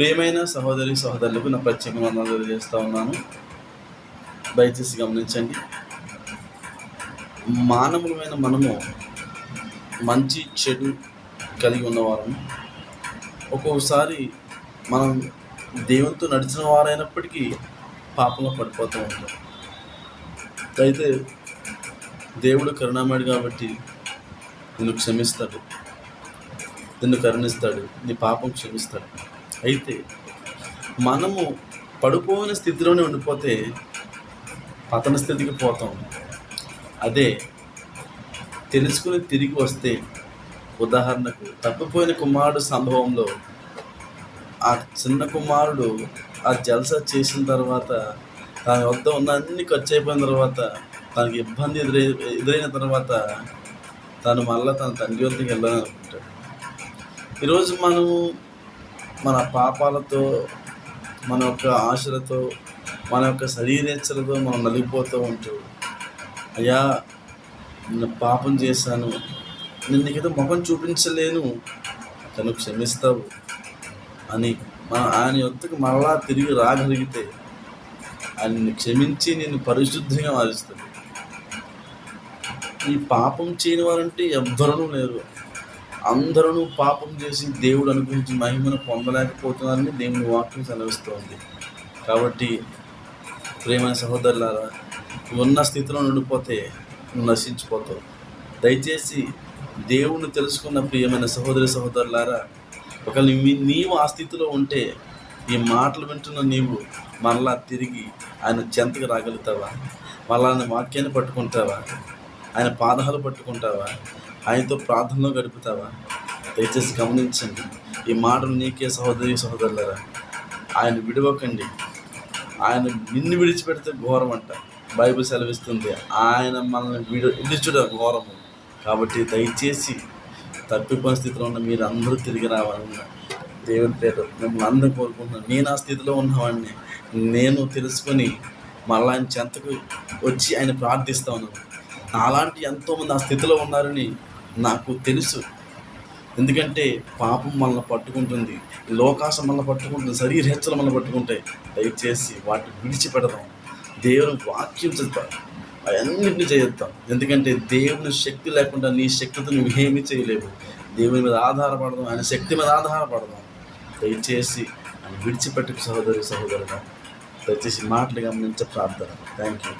ప్రియమైన సహోదరి సహోదరులకు నా ప్రత్యేక వందనాలు తెలియజేస్తూ ఉన్నాను. దయచేసి గమనించండి. మానవులమైన మనము మంచి చెడు కలిగి ఉన్నవారము. ఒక్కొక్కసారి మనం దేవునితో నడిచిన వారైనప్పటికీ పాపంలో పడిపోతూ ఉంటాం. అయితే దేవుడు కరుణామయుడు కాబట్టి నిన్ను క్షమిస్తాడు, నిన్ను కరుణిస్తాడు, నీ పాపం క్షమిస్తాడు. అయితే మనము పడిపోయిన స్థితిలోనే ఉండిపోతే పతన స్థితికి పోతాం. అదే తెలుసుకుని తిరిగి వస్తే, ఉదాహరణకు తప్పిపోయిన కుమారుడు సంభవంలో ఆ చిన్న కుమారుడు ఆ జల్సా చేసిన తర్వాత తన వద్ద ఉన్న అన్ని ఖర్చు అయిపోయిన తర్వాత తనకి ఇబ్బంది ఎదురైన తర్వాత తను మళ్ళీ తన తండ్రి వద్దకు వెళ్ళాలని అనుకుంటాడు. ఈరోజు మనము మన పాపాలతో, మన యొక్క ఆశలతో, మన యొక్క శరీరేచ్ఛలతో మనం నలిగిపోతూ ఉంటూ, అయ్యా నేను పాపం చేశాను, నేను నీకైతే ముఖం చూపించలేను, తను క్షమిస్తావు అని మనం ఆయన యొద్దకు మరలా తిరిగి రాగలిగితే ఆయన్ని క్షమించి నేను పరిశుద్ధంగా మారుస్తాడు. ఈ పాపం చేయని వారంటే ఎవ్వరూ లేరు. అందరూ పాపం చేసి దేవుడు అనుగ్రహించి మహిమను పొందలేకపోతున్నారని దేవుని వాక్యం సెలవిస్తోంది. కాబట్టి ప్రేమైన సహోదరులారా, ఉన్న స్థితిలో ఉండిపోతే నశించిపోతావు. దయచేసి దేవుణ్ణి తెలుసుకున్న ప్రియమైన సహోదరి సహోదరులారా, ఒకవేళ నీవు ఆ స్థితిలో ఉంటే ఈ మాటలు వింటున్న నీవు మరలా తిరిగి ఆయన చెంతకు రాగలుగుతావా? మళ్ళా ఆయన వాక్యాన్ని పట్టుకుంటావా? ఆయన పాదాలు పట్టుకుంటావా? ఆయనతో ప్రార్థనలో గడుపుతావా? దయచేసి గమనించండి. ఈ మాటలు నీకే సహోదరి సహోదరులారా, ఆయన విడవకండి. ఆయన నిన్ను విడిచిపెడితే ఘోరం అంట. బైబిల్ సెలవిస్తుంది, ఆయన మనల్ని విడిచుట ఘోరము. కాబట్టి దయచేసి తప్పిపోయిన స్థితిలో ఉన్న మీరు అందరూ తిరిగి రావాలన్న దేవుని పేరు మిమ్మల్ని అందరూ కోరుకుంటున్నాను. నేను ఆ స్థితిలో ఉన్నవాడిని, నేను తెలుసుకొని మళ్ళీ ఆయన చెంతకు వచ్చి ఆయన ప్రార్థిస్తా ఉన్నాను. నాలాంటి ఎంతోమంది ఆ స్థితిలో ఉన్నారని నాకు తెలుసు. ఎందుకంటే పాపం మనల్ని పట్టుకుంటుంది, లోకాశ మనల్ని పట్టుకుంటుంది, శరీరేచ్ఛలు మనల్ని పట్టుకుంటాయి. దయచేసి వాటిని విడిచిపెడదాం. దేవుని వాక్యం చదువుతాం, అవన్నింటినీ చేద్దాం. ఎందుకంటే దేవుని శక్తి లేకుండా నీ శక్తితో నువ్వు ఏమీ చేయలేవు. దేవుని మీద ఆధారపడదాం, ఆయన శక్తి మీద ఆధారపడదాం. దయచేసి ఆయన విడిచిపెట్టుకు సహోదరి సహోదరుగా. దయచేసి మాటలు గమనించే ప్రార్థన. Thank you.